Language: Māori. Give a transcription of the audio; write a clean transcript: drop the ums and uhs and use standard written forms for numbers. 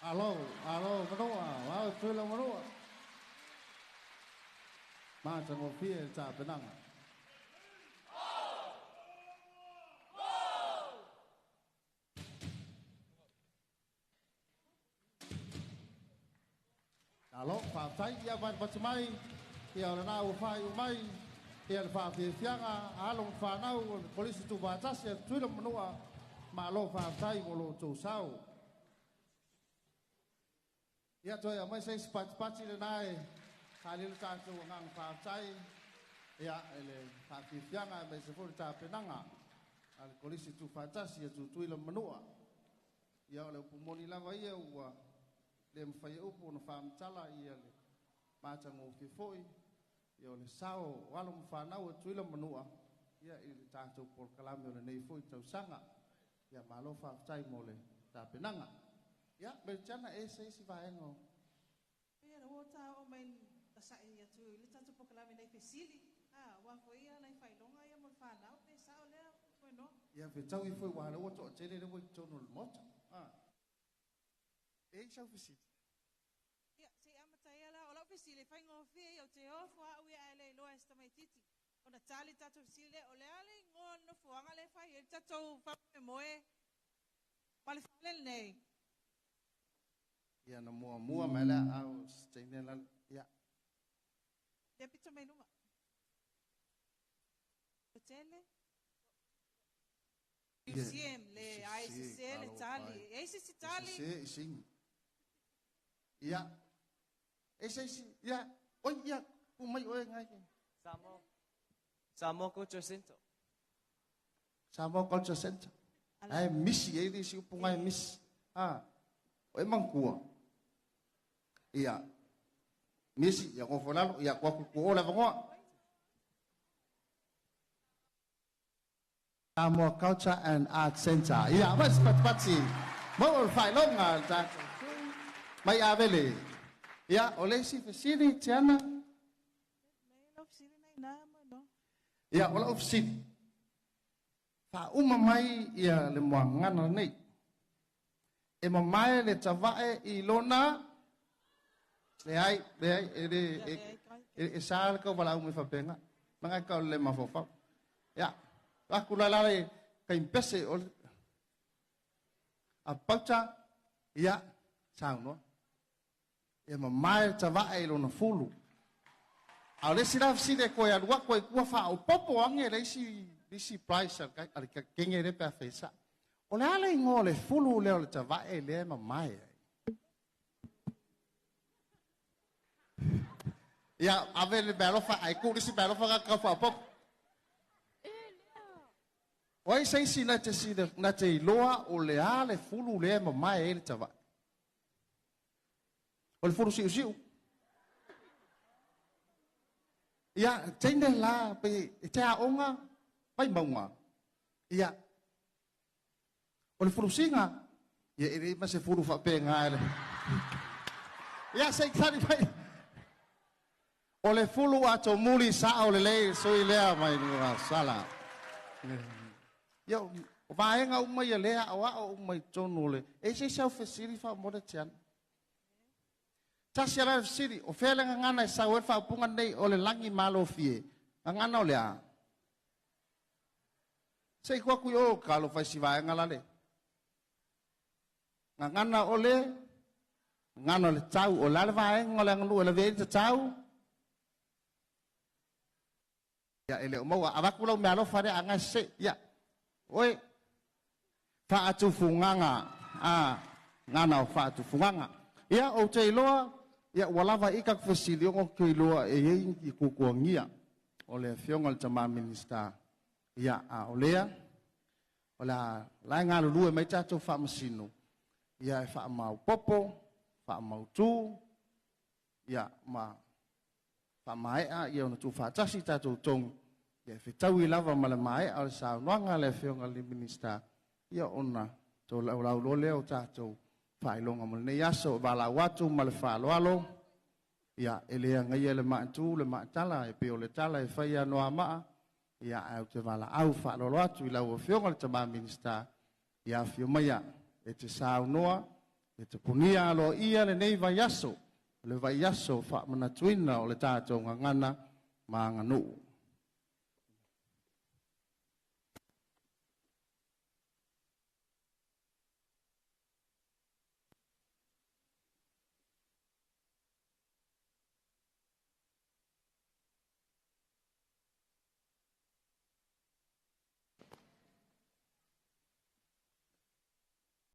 alo, menua, wow, tuila menua. Macam ngopi cah benang. Alo, Pak Sai, ia van macamai, ia orang ufai umai, ia Pak Fianga, along fanau, polisi tu batas, ia tuila menua, malo Pak Sai mulu tu sau. Ia tu yang masih sepat-sepat sih naik, kali lu cacu ngang Pak Sai, ia ele Pak Fianga masih full capek nanga, al polisi tu batas, ia tu tuila menua, ia oleh pumoni lava ia uah. Lem fai upo na fam chala ia le macha ngofi foi ia le sao walum fanau tuila menua ia i tato por kalame le nei foi tau sanga ia malo fa chai mole ta penanga ia bercana ese si vaengo ia ro ta o main ta sa ia tu le tato por kalame nei fesili wa foi ia nei fai longa ia mo fanau pe sao le foi no ia fe tau i foi wa le o to chele le foi tono le mota sao fesili ia se amatai ala ola fesili fai ngofi ia te ofo au ia ele lo esta mai titi ona tali tato fesili ole ale ngon no fuanga le fai il tato fa moe pale fale nei ia na mua mala au stene la ia de pito mai numa hotele museum le ICC le tali ICC tali sim ia ese ia oi ia umai oi ngai Samoa Culture Center Samoa Culture Center ai miss ele si upungai miss oi mangkua ia miss ia ko folalo ia ko ola vango Samoa Culture and Art Center ia mas pat si mau phải longa ta mai avele ia ole si fesili tiana ia ola ofsin fa mai ia le moangana nei e mai le tavae i lona le ai e sal ko wala umi fa penga manga ka le mafofa ia aku la ka impese ol apauta ia sao no e mai tavae i lona fulu a le sira sile ko ya lua ko ku fa o popo ange le si price al ka kenge le pa fesa o le ale ngole fulu le o le tavae le mai ya ave le belo fa ai ku si belo fa ka fa pop oi sei si na te loa o le ale fulu le mai le tavae o le fulu siu ia tende la pe te aonga pai maunga ia o le fulu singa ia ere ma se fulu fa pe ngale ia sei tani pai o le fulu ato muli sa o le le so i lea mai ngua sala ia o vaenga o mai lea o mai tonu le e se sa fesiri fa mo de tian Tasiara siri o fele ngana sa we fa punga nei o le langi malo fie ngana o le a sei ko ku yo kalo fa si va ngala le ngana o le ngana le tau o la va ngola nglu le ve tau ya ele mo wa ava ku lo malo fa de anga se ya oi fa atu funganga ngana o fa atu funganga ya o te loa ia walava ikak fesili o ke loa e i kukuangia o le fionga le tama minister ia a olea ola la nga lu e mai tato fa masino ia fa mau popo fa mau tu ia ma fa mai a ia no tu fa tasi tato tong ia fe tawi lava mala mai al sa nwanga le fionga le minister ia ona to la lo le o tato fai longa mo ne yaso bala watu mal fa lo ya ele nga yele ma tu le ma tala e pe le tala e fai no ama ya au te bala au fa lo watu ila o fionga le tama minister ya fio maya e te sa noa E te punia alo ia le nei vaiaso. Le vaiaso wha mana tuina o le tātou ngangana ma Aganuu.